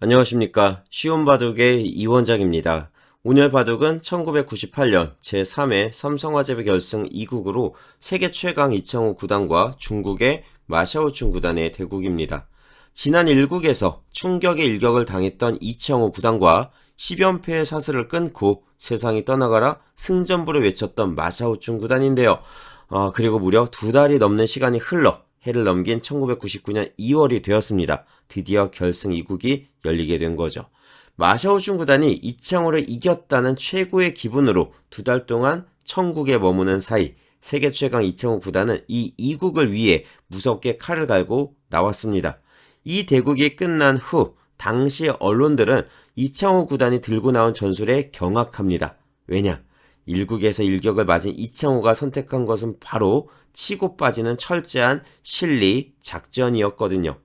안녕하십니까. 쉬운 바둑의 이원장입니다. 오늘 바둑은 1998년 제3회 삼성화재배 결승 2국으로 세계 최강 이창호 구단과 중국의 마샤오쮸 구단의 대국입니다. 지난 1국에서 충격의 일격을 당했던 이창호 구단과 10연패의 사슬을 끊고 세상이 떠나가라 승전부를 외쳤던 마샤오쮸 구단인데요. 그리고 무려 2달이 넘는 시간이 흘러 해를 넘긴 1999년 2월이 되었습니다. 드디어 결승 2국이 열리게 된 거죠. 마샤오쮸 구단이 이창호를 이겼다는 최고의 기분으로 2달 동안 천국에 머무는 사이 세계 최강 이창호 구단은 이 2국을 위해 무섭게 칼을 갈고 나왔습니다. 이 대국이 끝난 후 당시 언론들은 이창호 구단이 들고 나온 전술에 경악합니다. 왜냐? 1국에서 일격을 맞은 이창호가 선택한 것은 바로 치고 빠지는 철저한 실리 작전이었거든요.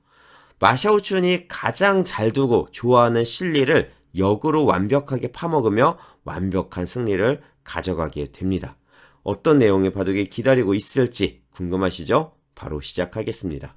마샤오쮸이 가장 잘 두고 좋아하는 실리를 역으로 완벽하게 파먹으며 완벽한 승리를 가져가게 됩니다. 어떤 내용의 바둑이 기다리고 있을지 궁금하시죠? 바로 시작하겠습니다.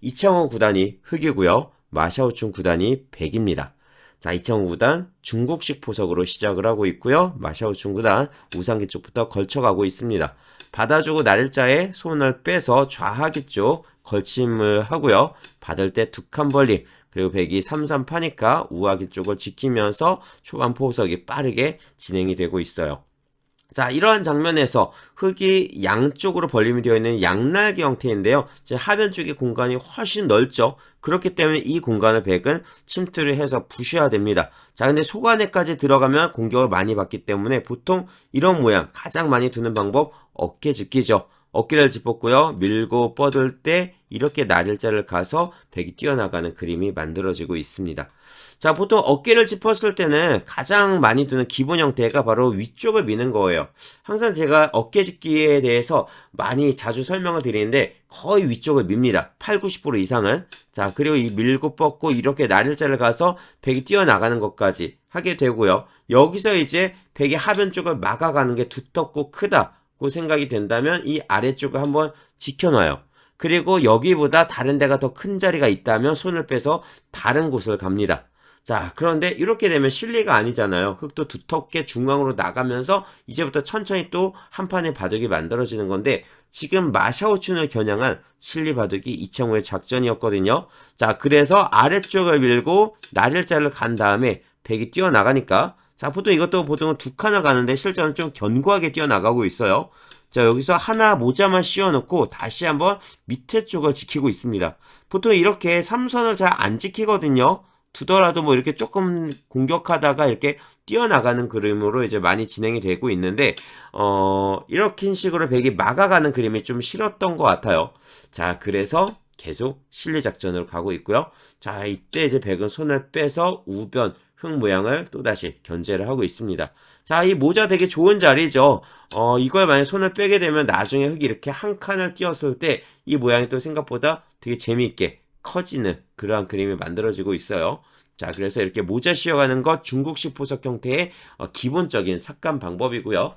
이창호 구단이 흑이고요. 마샤오쮸 구단이 백입니다. 자, 이창호 구단 중국식 포석으로 시작을 하고 있고요. 마샤오쮸 구단 우상기 쪽부터 걸쳐가고 있습니다. 받아주고 날짜에 손을 빼서 좌하기 쪽 걸침을 하고요. 받을 때 두 칸 벌림, 그리고 백이 3-3 파니까 우하기 쪽을 지키면서 초반 포석이 빠르게 진행이 되고 있어요. 자, 이러한 장면에서 흙이 양쪽으로 벌림이 되어 있는 양날개 형태인데요. 하변 쪽의 공간이 훨씬 넓죠. 그렇기 때문에 이 공간을 백은 침투를 해서 부셔야 됩니다. 자, 근데 속안에까지 들어가면 공격을 많이 받기 때문에 보통 이런 모양 가장 많이 두는 방법 어깨 짚기죠. 어깨를 짚었고요. 밀고 뻗을 때 이렇게 날일자를 가서 백이 뛰어나가는 그림이 만들어지고 있습니다. 자, 보통 어깨를 짚었을 때는 가장 많이 두는 기본 형태가 바로 위쪽을 미는 거예요. 항상 제가 어깨 짚기에 대해서 많이 자주 설명을 드리는데 거의 위쪽을 밉니다. 80-90% 이상은. 자, 그리고 이 밀고 뻗고 이렇게 날일자를 가서 백이 뛰어나가는 것까지 하게 되고요. 여기서 이제 백의 하변 쪽을 막아가는 게 두텁고 크다고 생각이 된다면 이 아래쪽을 한번 지켜놔요. 그리고 여기보다 다른 데가 더 큰 자리가 있다면 손을 빼서 다른 곳을 갑니다. 자, 그런데 이렇게 되면 실리가 아니잖아요. 흙도 두텁게 중앙으로 나가면서 이제부터 천천히 또 한 판의 바둑이 만들어지는 건데 지금 마샤오쮸을 겨냥한 실리 바둑이 이창호의 작전이었거든요. 자, 그래서 아래쪽을 밀고 날일자를 간 다음에 백이 뛰어나가니까 자, 보통은 두 칸을 가는데 실제로는 좀 견고하게 뛰어나가고 있어요. 자, 여기서 하나 모자만 씌워놓고 다시 한번 밑에 쪽을 지키고 있습니다. 보통 이렇게 삼선을 잘 안 지키거든요. 두더라도 뭐 이렇게 조금 공격하다가 이렇게 뛰어나가는 그림으로 이제 많이 진행이 되고 있는데, 이렇게 식으로 백이 막아가는 그림이 좀 싫었던 것 같아요. 자, 그래서 계속 실리 작전으로 가고 있고요. 자, 이때 이제 백은 손을 빼서 우변, 흙 모양을 또다시 견제를 하고 있습니다. 자, 이 모자 되게 좋은 자리죠. 이걸 만약 손을 빼게 되면 나중에 흙이 이렇게 한 칸을 띄었을 때 이 모양이 또 생각보다 되게 재미있게 커지는 그러한 그림이 만들어지고 있어요. 자, 그래서 이렇게 모자 씌워가는 것 중국식 포석 형태의 기본적인 삭감 방법이고요.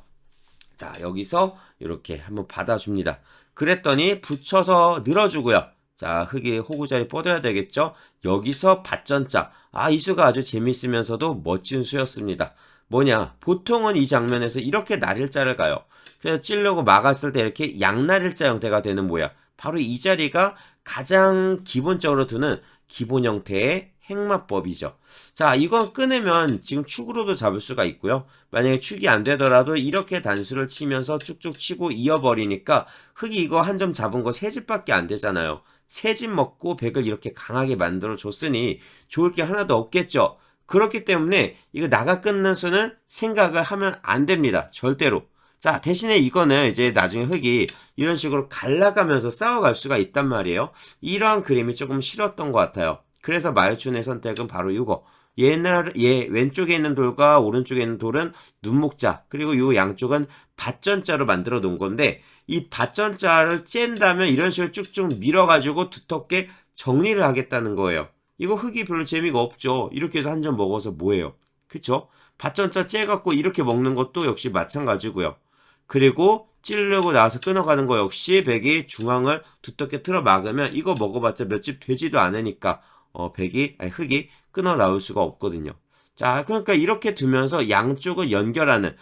자, 여기서 이렇게 한번 받아줍니다. 그랬더니 붙여서 늘어주고요. 자, 흙이 호구자리 뻗어야 되겠죠? 여기서 밭전자. 이 수가 아주 재밌으면서도 멋진 수였습니다. 뭐냐? 보통은 이 장면에서 이렇게 날일자를 가요. 그래서 찌려고 막았을 때 이렇게 양날일자 형태가 되는 모양. 바로 이 자리가 가장 기본적으로 두는 기본 형태의 행마법이죠. 자, 이거 끊으면 지금 축으로도 잡을 수가 있고요. 만약에 축이 안 되더라도 이렇게 단수를 치면서 쭉쭉 치고 이어버리니까 흙이 이거 한 점 잡은 거 세 집밖에 안 되잖아요. 세 집 먹고 백을 이렇게 강하게 만들어 줬으니 좋을 게 하나도 없겠죠. 그렇기 때문에 이거 나가 끊는 수는 생각을 하면 안 됩니다. 절대로. 자, 대신에 이거는 이제 나중에 흙이 이런 식으로 갈라가면서 싸워갈 수가 있단 말이에요. 이러한 그림이 조금 싫었던 것 같아요. 그래서 마요춘의 선택은 바로 이거. 왼쪽에 있는 돌과 오른쪽에 있는 돌은 눈목자, 그리고 이 양쪽은 밭전자로 만들어 놓은 건데, 이 밭전자를 쨘다면 이런 식으로 쭉쭉 밀어가지고 두텁게 정리를 하겠다는 거예요. 이거 흙이 별로 재미가 없죠. 이렇게 해서 한 점 먹어서 뭐예요? 그쵸? 밭전자 째갖고 이렇게 먹는 것도 역시 마찬가지고요. 그리고 찌르려고 나와서 끊어가는 거 역시 백이 중앙을 두텁게 틀어 막으면 이거 먹어봤자 몇 집 되지도 않으니까 흙이 끊어 나올 수가 없거든요. 자, 그러니까 이렇게 두면서 양쪽을 연결하는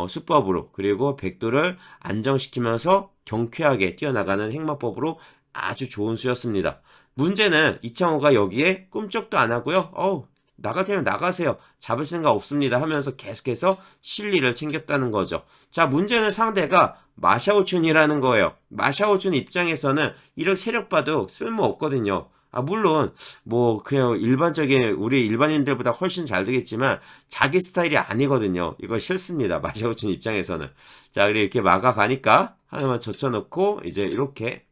수법으로, 그리고 백도를 안정시키면서 경쾌하게 뛰어나가는 행마법으로 아주 좋은 수였습니다. 문제는 이창호가 여기에 꿈쩍도 안 하고요. 나갈 테면 나가세요. 잡을 생각 없습니다. 하면서 계속해서 실리를 챙겼다는 거죠. 자, 문제는 상대가 마샤오춘이라는 거예요. 마샤오춘 입장에서는 이런 세력 봐도 쓸모 없거든요. 물론 뭐 그냥 일반적인 우리 일반인들보다 훨씬 잘 되겠지만 자기 스타일이 아니거든요. 이거 싫습니다. 마샤오춘 입장에서는. 자, 그리고 이렇게 막아가니까 하나만 젖혀놓고 이제 이렇게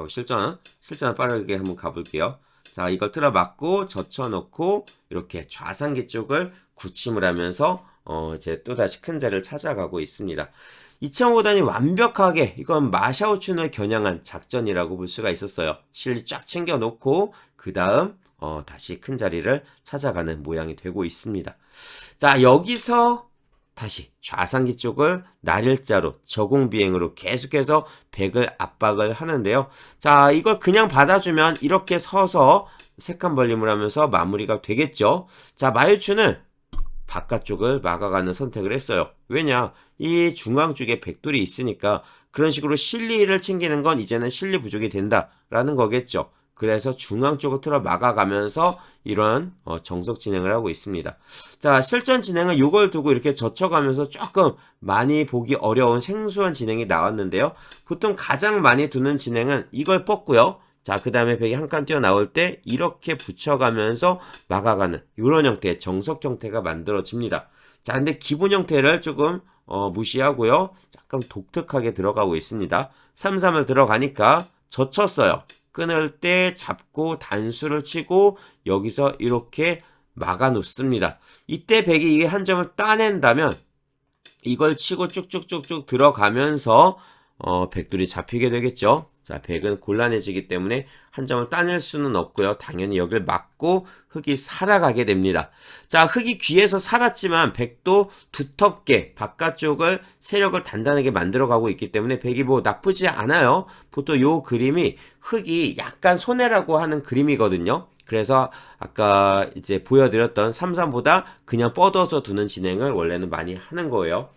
실전 빠르게 한번 가볼게요. 자, 이걸 틀어 막고 젖혀놓고 이렇게 좌상기 쪽을 굳힘을 하면서 이제 또다시 큰 자리를 찾아가고 있습니다. 2005단이 완벽하게 이건 마샤오춘을 겨냥한 작전이라고 볼 수가 있었어요. 실리 쫙 챙겨놓고 그 다음 다시 큰 자리를 찾아가는 모양이 되고 있습니다. 자, 여기서 다시 좌상기 쪽을 날일자로 저공비행으로 계속해서 백을 압박을 하는데요. 자, 이걸 그냥 받아주면 이렇게 서서 색한 벌림을 하면서 마무리가 되겠죠. 자, 마유추는 바깥쪽을 막아가는 선택을 했어요. 왜냐? 이 중앙 쪽에 백돌이 있으니까 그런 식으로 실리를 챙기는 건 이제는 실리 부족이 된다라는 거겠죠. 그래서 중앙 쪽을 틀어 막아가면서 이런 정석 진행을 하고 있습니다. 자, 실전 진행은 이걸 두고 이렇게 젖혀가면서 조금 많이 보기 어려운 생소한 진행이 나왔는데요. 보통 가장 많이 두는 진행은 이걸 뻗고요. 자, 그 다음에 백이 한 칸 뛰어나올 때 이렇게 붙여가면서 막아가는 이런 형태의 정석 형태가 만들어집니다. 자, 근데 기본 형태를 조금 무시하고요. 약간 독특하게 들어가고 있습니다. 3-3을 들어가니까 젖혔어요. 끊을 때 잡고 단수를 치고 여기서 이렇게 막아 놓습니다. 이때 백이 이게 한 점을 따낸다면 이걸 치고 쭉쭉쭉쭉 들어가면서 백돌이 잡히게 되겠죠. 자, 백은 곤란해지기 때문에 한 점을 따낼 수는 없고요. 당연히 여기를 막고 흙이 살아가게 됩니다. 자, 흙이 귀에서 살았지만 백도 두텁게 바깥쪽을 세력을 단단하게 만들어가고 있기 때문에 백이 뭐 나쁘지 않아요. 보통 요 그림이 흙이 약간 손해라고 하는 그림이거든요. 그래서 아까 이제 보여드렸던 3-3보다 그냥 뻗어서 두는 진행을 원래는 많이 하는 거예요.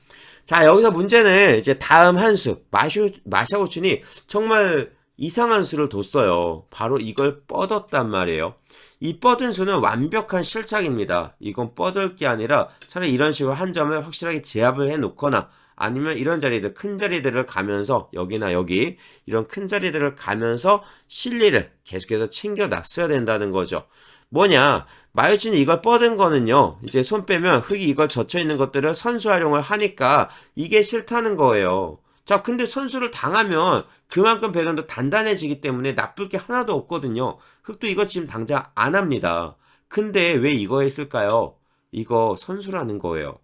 자, 여기서 문제는 이제 다음 한 수, 마샤오춘이 정말 이상한 수를 뒀어요. 바로 이걸 뻗었단 말이에요. 이 뻗은 수는 완벽한 실착입니다. 이건 뻗을 게 아니라 차라리 이런 식으로 한 점을 확실하게 제압을 해 놓거나 아니면 이런 자리들, 큰 자리들을 가면서 여기나 여기 이런 큰 자리들을 가면서 실리를 계속해서 챙겨 놨어야 된다는 거죠. 뭐냐? 마유춘이 이걸 뻗은 거는요, 이제 손 빼면 흙이 이걸 젖혀 있는 것들을 선수 활용을 하니까 이게 싫다는 거예요. 자, 근데 선수를 당하면 그만큼 백은 더 단단해지기 때문에 나쁠 게 하나도 없거든요. 흙도 이거 지금 당장 안 합니다. 근데 왜 이거 했을까요? 이거 선수라는 거예요.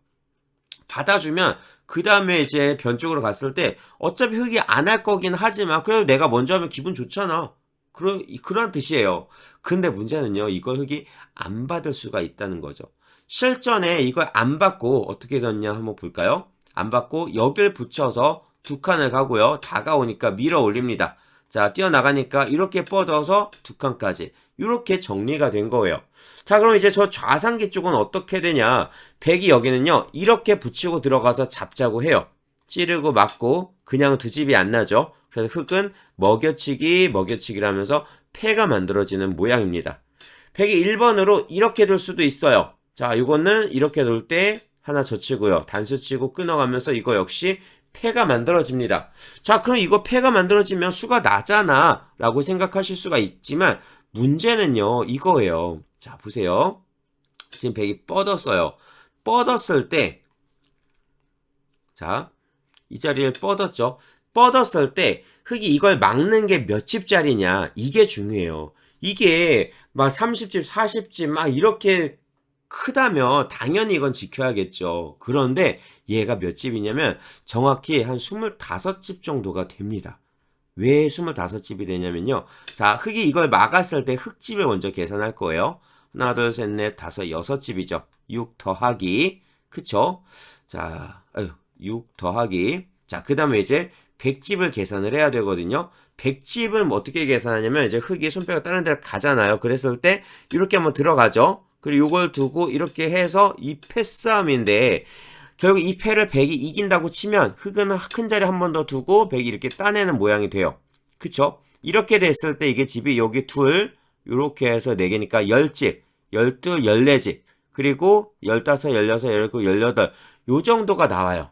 받아주면 그 다음에 이제 변쪽으로 갔을 때 어차피 흙이 안 할 거긴 하지만 그래도 내가 먼저 하면 기분 좋잖아. 그런 뜻이에요. 근데 문제는요, 이걸 흙이 안 받을 수가 있다는 거죠. 실전에 이걸 안 받고 어떻게 됐냐 한번 볼까요? 안 받고 여길 붙여서 두 칸을 가고요. 다가오니까 밀어 올립니다. 자, 뛰어나가니까 이렇게 뻗어서 두 칸까지 이렇게 정리가 된 거예요. 자, 그럼 이제 저 좌상기 쪽은 어떻게 되냐? 백이 여기는요, 이렇게 붙이고 들어가서 잡자고 해요. 찌르고 맞고 그냥 두 집이 안 나죠. 그래서 흙은 먹여치기라면서 패가 만들어지는 모양입니다. 백이 1번으로 이렇게 둘 수도 있어요. 자, 이거는 이렇게 둘 때 하나 젖히고요. 단수 치고 끊어가면서 이거 역시 패가 만들어집니다. 자, 그럼 이거 패가 만들어지면 수가 나잖아 라고 생각하실 수가 있지만 문제는요, 이거예요. 자, 보세요. 지금 백이 뻗었어요. 뻗었을 때, 자, 이 자리를 뻗었죠. 뻗었을 때 흙이 이걸 막는 게 몇 집짜리냐, 이게 중요해요. 이게 막 30집, 40집 막 이렇게 크다면 당연히 이건 지켜야겠죠. 그런데 얘가 몇 집이냐면 정확히 한 25집 정도가 됩니다. 왜 25집이 되냐면요. 자, 흙이 이걸 막았을 때 흙집을 먼저 계산할 거예요. 하나, 둘, 셋, 넷, 다섯, 6집이죠. 6 더하기, 그쵸? 자, 6 더하기. 자, 그 다음에 이제 100집을 계산을 해야 되거든요. 100집은 어떻게 계산하냐면 이제 흙이 손빼고 다른 데를 가잖아요. 그랬을 때 이렇게 한번 들어가죠. 그리고 이걸 두고 이렇게 해서 이 패싸움인데 결국 이 패를 100이 이긴다고 치면 흙은 큰 자리 한 번 더 두고 100이 이렇게 따내는 모양이 돼요. 그쵸? 이렇게 됐을 때 이게 집이 여기 둘 이렇게 해서 4개니까 10집, 12, 14집 그리고 15, 16, 17, 18 요 정도가 나와요.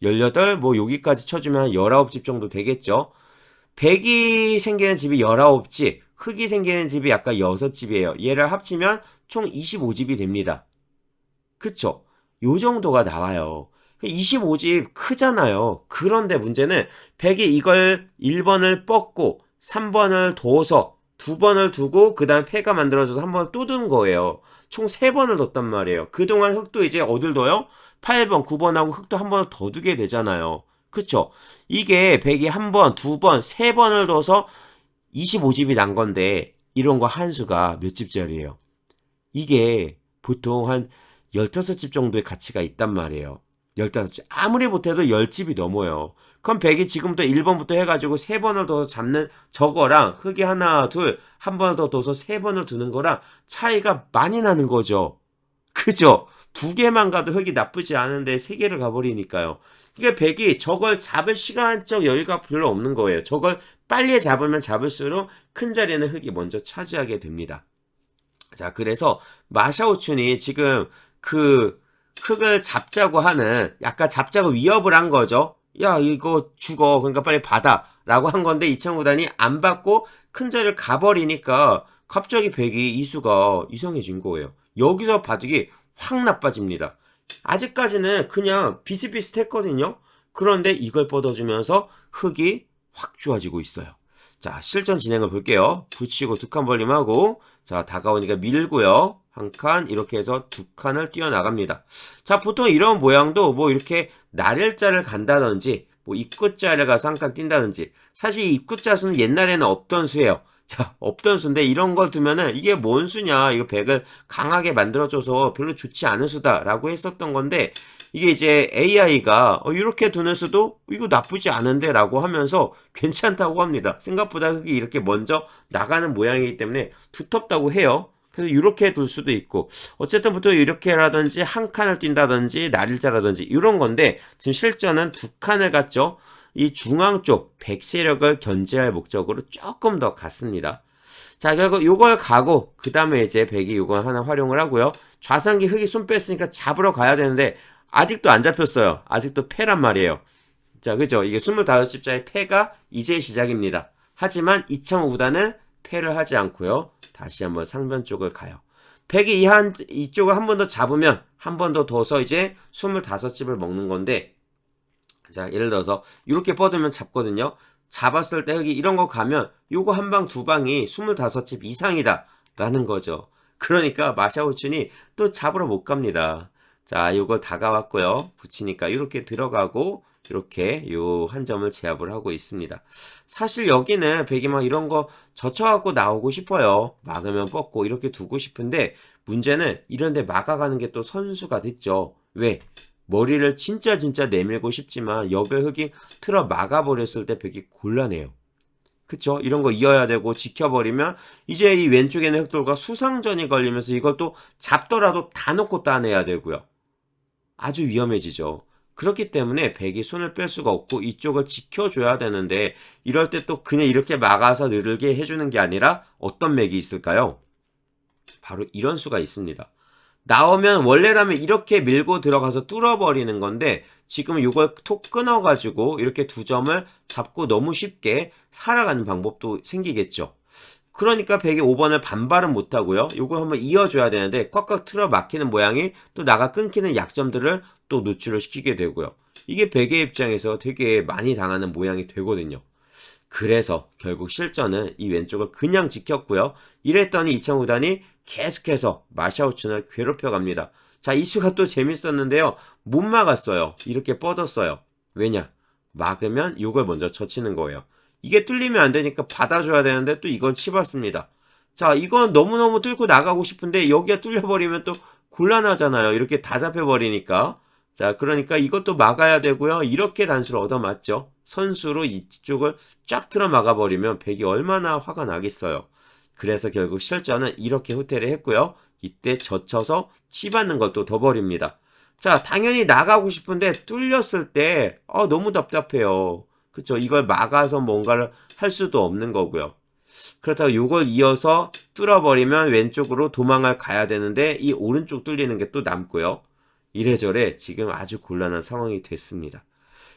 18, 뭐 여기까지 쳐주면 19집 정도 되겠죠. 100이 생기는 집이 19집, 흙이 생기는 집이 약간 6집이에요. 얘를 합치면 총 25집이 됩니다. 그쵸? 요 정도가 나와요. 25집 크잖아요. 그런데 문제는 100이 이걸 1번을 뻗고 3번을 둬서 2번을 두고 그 다음 패가 만들어져서 한 번 또 둔 거예요. 총 3번을 뒀단 말이에요. 그동안 흙도 이제 어딜 둬요? 8번, 9번하고 흙도 한 번 더 두게 되잖아요. 그쵸? 이게 100이 한 번, 2번, 3번을 둬서 25집이 난 건데 이런 거 한 수가 몇 집짜리예요? 이게 보통 한 15집 정도의 가치가 있단 말이에요. 15집. 아무리 못해도 10집이 넘어요. 그럼 100이 지금부터 1번부터 해가지고 3번을 더 잡는 저거랑 흙이 하나, 둘, 한 번을 더 둬서 3번을 두는 거랑 차이가 많이 나는 거죠. 그죠? 2개만 가도 흙이 나쁘지 않은데 3개를 가버리니까요. 그러니까 100이 저걸 잡을 시간적 여유가 별로 없는 거예요. 저걸 빨리 잡으면 잡을수록 큰 자리는 흙이 먼저 차지하게 됩니다. 자, 그래서 마샤오춘이 지금 그 흙을 잡자고 하는 약간 잡자고 위협을 한 거죠. 야, 이거 죽어. 그러니까 빨리 받아. 라고 한 건데 이창구단이 안 받고 큰 자리를 가버리니까 갑자기 백이 이수가 이상해진 거예요. 여기서 바둑이 확 나빠집니다. 아직까지는 그냥 비슷비슷했거든요. 그런데 이걸 뻗어주면서 흙이 확 좋아지고 있어요. 자, 실전 진행을 볼게요. 붙이고 2칸 벌림하고 자, 다가오니까 밀고요. 한 칸 이렇게 해서 2칸을 뛰어나갑니다. 자, 보통 이런 모양도 뭐 이렇게 날일자를 간다든지 뭐 입구자를 가서 한 칸 뛴다든지 사실 이 입구자 수는 옛날에는 없던 수예요. 자, 없던 수인데 이런 걸 두면은 이게 뭔 수냐 이거 백을 강하게 만들어줘서 별로 좋지 않은 수다라고 했었던 건데 이게 이제 AI가 이렇게 두는 수도 이거 나쁘지 않은데 라고 하면서 괜찮다고 합니다. 생각보다 흙이 이렇게 먼저 나가는 모양이기 때문에 두텁다고 해요. 그래서 이렇게 둘 수도 있고 어쨌든 보통 이렇게라든지 한 칸을 뛴다든지 날일자라든지 이런 건데 지금 실전은 2칸을 갔죠. 이 중앙 쪽 백세력을 견제할 목적으로 조금 더 갔습니다. 자, 결국 요걸 가고 그 다음에 이제 백이 요걸 하나 활용을 하고요. 좌상기 흙이 손 뺐으니까 잡으러 가야 되는데 아직도 안 잡혔어요. 아직도 패란 말이에요. 자, 그죠? 이게 25집짜리 패가 이제 시작입니다. 하지만 이창호 구단은 패를 하지 않고요. 다시 한번 상변 쪽을 가요. 백이 이쪽을 한 번 더 잡으면 한 번 더 둬서 이제 25집을 먹는 건데 자, 예를 들어서 이렇게 뻗으면 잡거든요. 잡았을 때 여기 이런 거 가면 요거 한 방 두 방이 25집 이상이다 라는 거죠. 그러니까 마샤오춘이 또 잡으러 못 갑니다. 자, 요걸 다가왔고요. 붙이니까 이렇게 들어가고 이렇게 요 한 점을 제압을 하고 있습니다. 사실 여기는 백이 막 이런 거 젖혀갖고 나오고 싶어요. 막으면 뻗고 이렇게 두고 싶은데 문제는 이런데 막아가는 게 또 선수가 됐죠. 왜? 머리를 진짜 내밀고 싶지만 옆에 흙이 틀어 막아버렸을 때 백이 곤란해요. 그쵸? 이런 거 이어야 되고 지켜버리면 이제 이 왼쪽에는 흑돌과 수상전이 걸리면서 이걸 또 잡더라도 다 놓고 따내야 되고요. 아주 위험해지죠. 그렇기 때문에 백이 손을 뺄 수가 없고 이쪽을 지켜줘야 되는데 이럴 때 또 그냥 이렇게 막아서 느르게 해주는 게 아니라 어떤 맥이 있을까요? 바로 이런 수가 있습니다. 나오면 원래라면 이렇게 밀고 들어가서 뚫어버리는 건데 지금 이걸 톡 끊어가지고 이렇게 두 점을 잡고 너무 쉽게 살아가는 방법도 생기겠죠. 그러니까 백이 5번을 반발은 못하고요. 이거 한번 이어줘야 되는데 꽉꽉 틀어 막히는 모양이 또 나가 끊기는 약점들을 또 노출을 시키게 되고요. 이게 백의 입장에서 되게 많이 당하는 모양이 되거든요. 그래서 결국 실전은 이 왼쪽을 그냥 지켰고요. 이랬더니 이창구단이 계속해서 마샤오춘을 괴롭혀갑니다. 자, 이수가 또 재밌었는데요. 못 막았어요. 이렇게 뻗었어요. 왜냐? 막으면 이걸 먼저 젖히는 거예요. 이게 뚫리면 안 되니까 받아줘야 되는데 또 이걸 치봤습니다. 자, 이건 너무너무 뚫고 나가고 싶은데 여기가 뚫려버리면 또 곤란하잖아요. 이렇게 다 잡혀버리니까. 자, 그러니까 이것도 막아야 되고요. 이렇게 단수를 얻어맞죠. 선수로 이쪽을 쫙 틀어 막아버리면 백이 얼마나 화가 나겠어요. 그래서 결국 실전은 이렇게 후퇴를 했고요. 이때 젖혀서 치받는 것도 더 버립니다. 자, 당연히 나가고 싶은데 뚫렸을 때 너무 답답해요. 그쵸? 이걸 막아서 뭔가를 할 수도 없는 거고요. 그렇다고 이걸 이어서 뚫어버리면 왼쪽으로 도망을 가야 되는데 이 오른쪽 뚫리는 게 또 남고요. 이래저래 지금 아주 곤란한 상황이 됐습니다.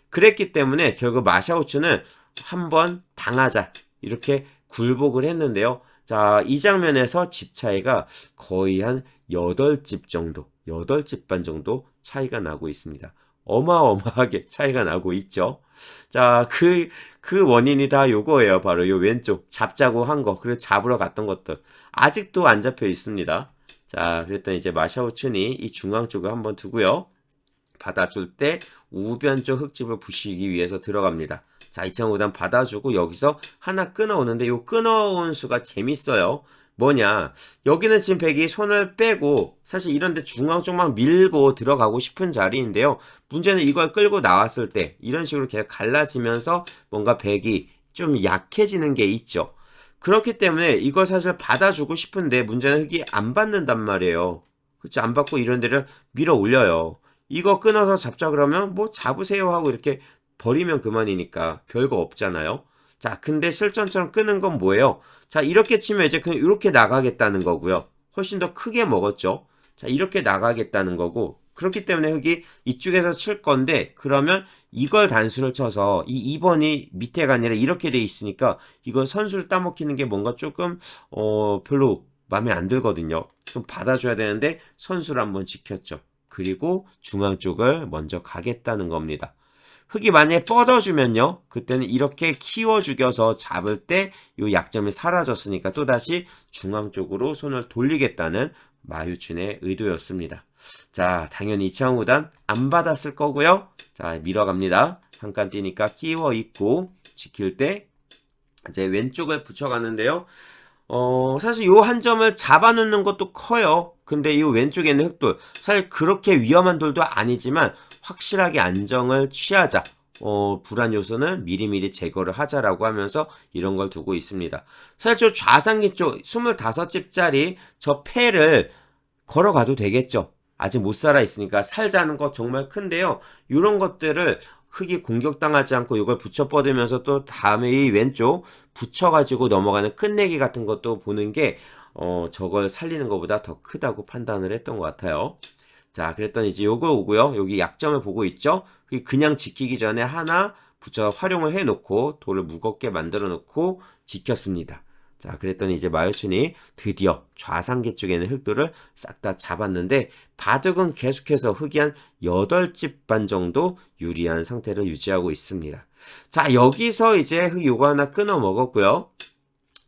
그랬기 때문에 결국 마샤우츠는 한번 당하자 이렇게 굴복을 했는데요. 자, 이 장면에서 집 차이가 거의 한 8집 정도, 8집 반 정도 차이가 나고 있습니다. 어마어마하게 차이가 나고 있죠. 자, 그 원인이 다 요거예요. 바로 요 왼쪽 잡자고 한 거, 그리고 잡으러 갔던 것들 아직도 안 잡혀 있습니다. 자, 그랬더니 이제 마샤오춘이 이 중앙 쪽을 한번 두고요. 받아줄 때 우변 쪽 흙집을 부시기 위해서 들어갑니다. 자, 2005단 받아주고 여기서 하나 끊어오는데 요 끊어온 수가 재밌어요. 뭐냐, 여기는 지금 백이 손을 빼고 사실 이런데 중앙 쪽만 밀고 들어가고 싶은 자리인데요. 문제는 이걸 끌고 나왔을 때 이런 식으로 계속 갈라지면서 뭔가 백이 좀 약해지는 게 있죠. 그렇기 때문에 이걸 사실 받아주고 싶은데 문제는 흙이 안 받는단 말이에요. 그렇죠? 안 받고 이런 데를 밀어 올려요. 이거 끊어서 잡자 그러면 뭐 잡으세요 하고 이렇게 버리면 그만이니까 별거 없잖아요. 자, 근데 실전처럼 끄는 건 뭐예요? 자, 이렇게 치면 이제 그냥 이렇게 나가겠다는 거고요. 훨씬 더 크게 먹었죠. 자, 이렇게 나가겠다는 거고, 그렇기 때문에 흙이 이쪽에서 칠 건데, 그러면 이걸 단수를 쳐서 이 2번이 밑에가 아니라 이렇게 돼 있으니까 이걸 선수를 따먹히는 게 뭔가 조금 별로 마음에 안 들거든요. 그럼 받아줘야 되는데 선수를 한번 지켰죠. 그리고 중앙 쪽을 먼저 가겠다는 겁니다. 흙이 만약에 뻗어주면요, 그때는 이렇게 키워 죽여서 잡을 때 이 약점이 사라졌으니까 또다시 중앙 쪽으로 손을 돌리겠다는 마유춘의 의도였습니다. 자, 당연히 이창호단 안 받았을 거고요. 자, 밀어갑니다. 한 칸 뛰니까 끼워 있고 지킬 때 이제 왼쪽을 붙여가는데요. 사실 요 한 점을 잡아놓는 것도 커요. 근데 이 왼쪽에 있는 흙돌, 사실 그렇게 위험한 돌도 아니지만 확실하게 안정을 취하자. 불안 요소는 미리미리 제거를 하자라고 하면서 이런 걸 두고 있습니다. 사실 저 좌상기 쪽 25집짜리 저 패를 걸어가도 되겠죠. 아직 못 살아 있으니까 살자는 거 정말 큰데요. 이런 것들을 흙이 공격당하지 않고 이걸 붙여 뻗으면서 또 다음에 이 왼쪽 붙여가지고 넘어가는 끝내기 같은 것도 보는 게 저걸 살리는 것보다 더 크다고 판단을 했던 것 같아요. 자, 그랬더니 이제 요거 오고요. 여기 약점을 보고 있죠. 그냥 지키기 전에 하나 붙여 활용을 해놓고 돌을 무겁게 만들어 놓고 지켰습니다. 자, 그랬더니 이제 마요춘이 드디어 좌상계 쪽에 있는 흙돌을 싹 다 잡았는데 바둑은 계속해서 흙이 한 8집 반 정도 유리한 상태를 유지하고 있습니다. 자, 여기서 이제 흙 요거 하나 끊어 먹었고요.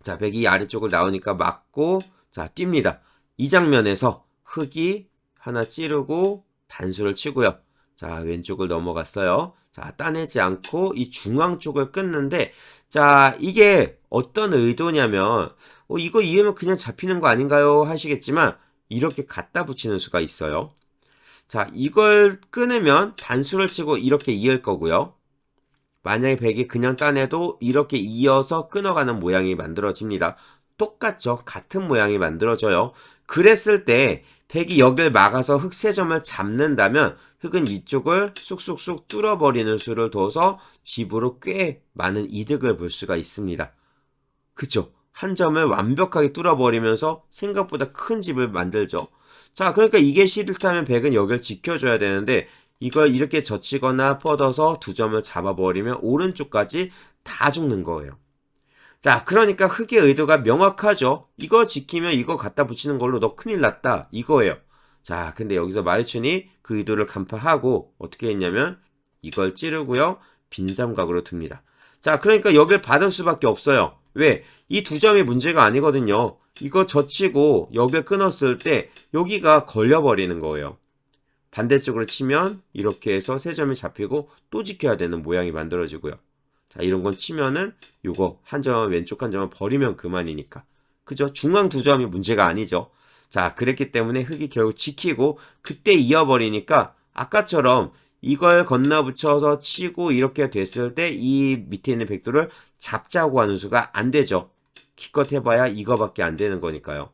자, 백이 아래쪽을 나오니까 맞고 자, 뜁니다. 이 장면에서 흙이 하나 찌르고 단수를 치고요. 자, 왼쪽을 넘어갔어요. 자, 따내지 않고 이 중앙 쪽을 끊는데 자, 이게 어떤 의도냐면 이거 이으면 그냥 잡히는 거 아닌가요? 하시겠지만 이렇게 갖다 붙이는 수가 있어요. 자, 이걸 끊으면 단수를 치고 이렇게 이을 거고요. 만약에 백이 그냥 따내도 이렇게 이어서 끊어가는 모양이 만들어집니다. 똑같죠? 같은 모양이 만들어져요. 그랬을 때 백이 여길 막아서 흙 세 점을 잡는다면 흙은 이쪽을 쑥쑥쑥 뚫어버리는 수를 둬서 집으로 꽤 많은 이득을 볼 수가 있습니다. 그쵸? 한 점을 완벽하게 뚫어버리면서 생각보다 큰 집을 만들죠. 자, 그러니까 이게 싫다면 백은 여길 지켜줘야 되는데 이걸 이렇게 젖히거나 뻗어서 두 점을 잡아버리면 오른쪽까지 다 죽는 거예요. 자, 그러니까 흙의 의도가 명확하죠. 이거 지키면 이거 갖다 붙이는 걸로 너 큰일 났다 이거예요. 자, 근데 여기서 마유춘이 그 의도를 간파하고 어떻게 했냐면 이걸 찌르고요. 빈삼각으로 둡니다. 자, 그러니까 여길 받을 수밖에 없어요. 왜? 이 두 점이 문제가 아니거든요. 이거 젖히고 여길 끊었을 때 여기가 걸려버리는 거예요. 반대쪽으로 치면 이렇게 해서 세 점이 잡히고 또 지켜야 되는 모양이 만들어지고요. 자, 이런 건 치면은 요거 한 점 왼쪽 한 점을 버리면 그만이니까. 그죠? 중앙 두 점이 문제가 아니죠. 자, 그랬기 때문에 흙이 결국 지키고 그때 이어버리니까 아까처럼 이걸 건너붙여서 치고 이렇게 됐을 때 이 밑에 있는 백도를 잡자고 하는 수가 안 되죠. 기껏 해봐야 이거밖에 안 되는 거니까요.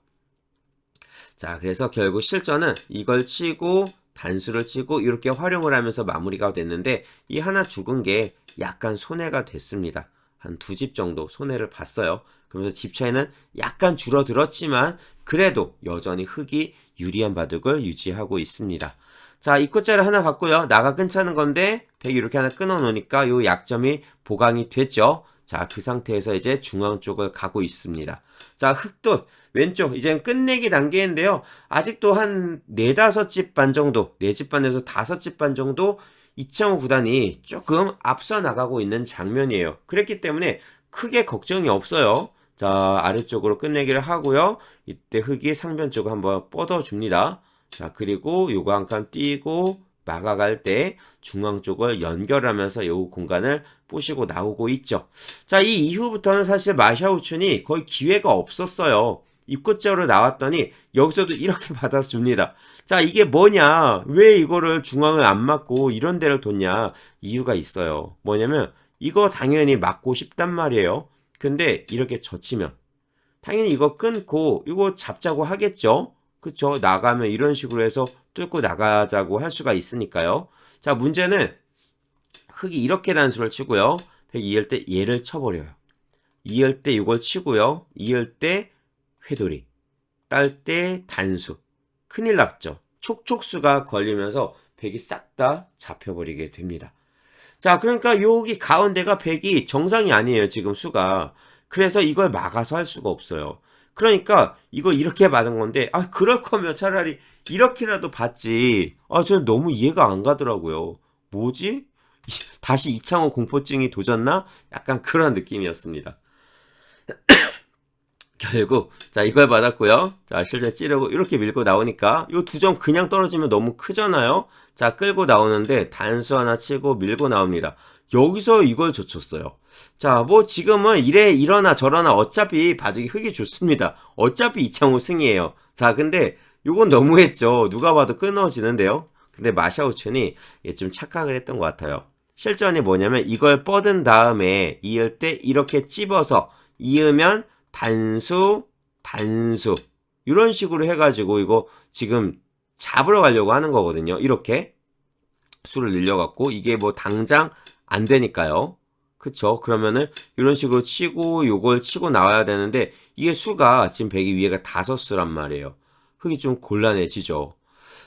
자, 그래서 결국 실전은 이걸 치고 단수를 치고 이렇게 활용을 하면서 마무리가 됐는데 이 하나 죽은 게 약간 손해가 됐습니다. 한 두 집 정도 손해를 봤어요. 그러면서 집 차이는 약간 줄어들었지만 그래도 여전히 흑이 유리한 바둑을 유지하고 있습니다. 자, 입구자를 하나 갖고요. 나가 끊자는 건데 백이 이렇게 하나 끊어 놓으니까 요 약점이 보강이 됐죠. 자, 그 상태에서 이제 중앙 쪽을 가고 있습니다. 자, 흑도 왼쪽 이제 끝내기 단계인데요. 아직도 한 4, 5집 반 정도, 4집 반에서 5집 반 정도 이창호 구단이 조금 앞서 나가고 있는 장면이에요. 그랬기 때문에 크게 걱정이 없어요. 자, 아래쪽으로 끝내기를 하고요. 이때 흑이 상변 쪽을 한번 뻗어줍니다. 자, 그리고 요거 한 칸 띄고 막아갈 때 중앙 쪽을 연결하면서 요 공간을 부시고 나오고 있죠. 자, 이 이후부터는 사실 마샤우춘이 거의 기회가 없었어요. 입구자로 나왔더니 여기서도 이렇게 받아줍니다. 자, 이게 뭐냐? 왜 이거를 중앙을 안 맞고 이런 데를 뒀냐? 이유가 있어요. 뭐냐면 이거 당연히 맞고 싶단 말이에요. 근데 이렇게 젖히면 당연히 이거 끊고 이거 잡자고 하겠죠. 그쵸? 나가면 이런 식으로 해서 뚫고 나가자고 할 수가 있으니까요. 자, 문제는 흑이 이렇게 단수를 치고요. 102할 때 얘를 쳐버려요. 2할 때 이걸 치고요. 2할 때 회돌이. 딸 때 단수. 큰일 났죠. 촉촉수가 걸리면서 백이 싹 다 잡혀버리게 됩니다. 자, 그러니까 여기 가운데가 백이 정상이 아니에요. 지금 수가. 그래서 이걸 막아서 할 수가 없어요. 그러니까 이거 이렇게 받은 건데 그럴 거면 차라리 이렇게라도 받지. 저는 너무 이해가 안 가더라고요. 뭐지? 다시 이창호 공포증이 도졌나? 약간 그런 느낌이었습니다. 결국 자 이걸 받았고요. 자 실전 찌르고 이렇게 밀고 나오니까 이 두 점 그냥 떨어지면 너무 크잖아요. 자 끌고 나오는데 단수 하나 치고 밀고 나옵니다. 여기서 이걸 젖혔어요. 자 뭐 지금은 이래 이러나 저러나 어차피 바둑이 흑이 좋습니다. 어차피 이창호 승이에요. 자 근데 이건 너무했죠. 누가 봐도 끊어지는데요. 근데 마샤우춘이 좀 착각을 했던 것 같아요. 실전이 뭐냐면 이걸 뻗은 다음에 이을 때 이렇게 찝어서 이으면 단수, 단수 이런 식으로 해가지고 이거 지금 잡으러 가려고 하는 거거든요. 이렇게 수를 늘려갖고 이게 뭐 당장 안 되니까요. 그쵸? 그러면은 이런 식으로 치고 요걸 치고 나와야 되는데 이게 수가 지금 100이 위에가 5수란 말이에요. 흑이 좀 곤란해지죠.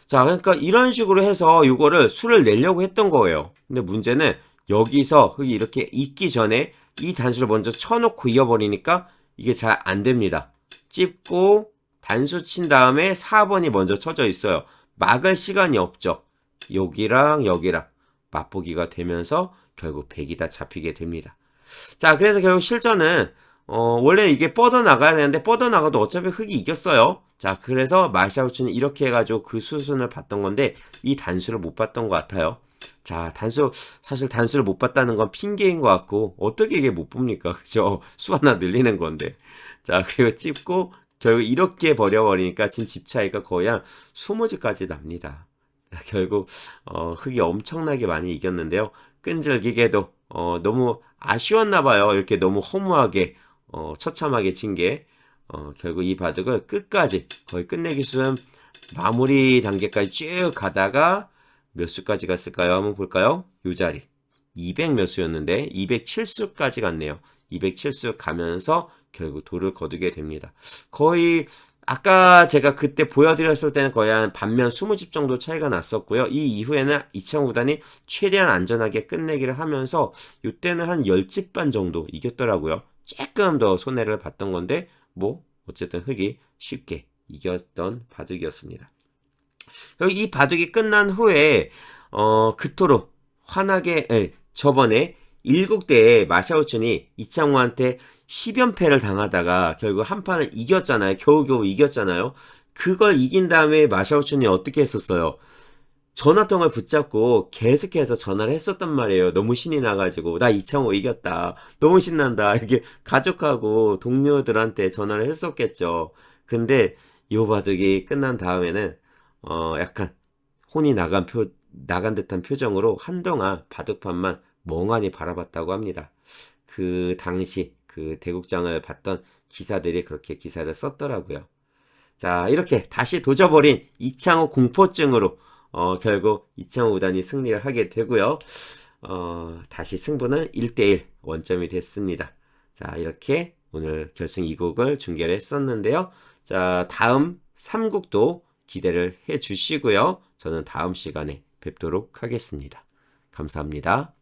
자, 그러니까 이런 식으로 해서 이거를 수를 내려고 했던 거예요. 근데 문제는 여기서 흑이 이렇게 있기 전에 이 단수를 먼저 쳐놓고 이어버리니까 이게 잘 안 됩니다. 찝고 단수 친 다음에 4번이 먼저 쳐져 있어요. 막을 시간이 없죠. 여기랑 여기랑 맛보기가 되면서 결국 100이 다 잡히게 됩니다. 자, 그래서 결국 실전은 원래 이게 뻗어나가야 되는데 뻗어나가도 어차피 흑이 이겼어요. 자, 그래서 마샤우츠는 이렇게 해가지고 그 수순을 봤던 건데 이 단수를 못 봤던 것 같아요. 자, 사실 단수를 못 봤다는 건 핑계인 것 같고 어떻게 이게 못 봅니까? 그죠? 수 하나 늘리는 건데. 자, 그리고 찝고 결국 이렇게 버려버리니까 지금 집 차이가 거의 한 20집까지 납니다. 결국 흑이 엄청나게 많이 이겼는데요. 끈질기게도 너무 아쉬웠나 봐요. 이렇게 너무 허무하게 처참하게 진 게 결국 이 바둑을 끝까지 거의 끝내기 수는 마무리 단계까지 쭉 가다가 몇 수까지 갔을까요? 한번 볼까요? 요 자리 200 몇 수였는데 207수까지 갔네요. 207수 가면서 결국 도를 거두게 됩니다. 거의 아까 제가 그때 보여드렸을 때는 거의 한 반면 20집 정도 차이가 났었고요. 이 이후에는 이창호 구단이 최대한 안전하게 끝내기를 하면서 이때는 한 10집 반 정도 이겼더라고요. 조금 더 손해를 봤던 건데 뭐 어쨌든 흑이 쉽게 이겼던 바둑이었습니다. 이 바둑이 끝난 후에 그토록 환하게 저번에 7대에 마샤우춘이 이창호한테 10연패를 당하다가 결국 한 판을 이겼잖아요. 겨우겨우 이겼잖아요. 그걸 이긴 다음에 마샤우춘이 어떻게 했었어요? 전화통을 붙잡고 계속해서 전화를 했었단 말이에요. 너무 신이 나가지고 나 이창호 이겼다. 너무 신난다. 이렇게 가족하고 동료들한테 전화를 했었겠죠. 근데 이 바둑이 끝난 다음에는 약간 혼이 나간 나간 듯한 표정으로 한동안 바둑판만 멍하니 바라봤다고 합니다. 그 당시 그 대국장을 봤던 기사들이 그렇게 기사를 썼더라고요. 자, 이렇게 다시 도져버린 이창호 공포증으로 결국 이창호 구단이 승리를 하게 되고요. 다시 승부는 1대1 원점이 됐습니다. 자, 이렇게 오늘 결승 2국을 중계를 했었는데요. 자, 다음 3국도 기대를 해 주시고요. 저는 다음 시간에 뵙도록 하겠습니다. 감사합니다.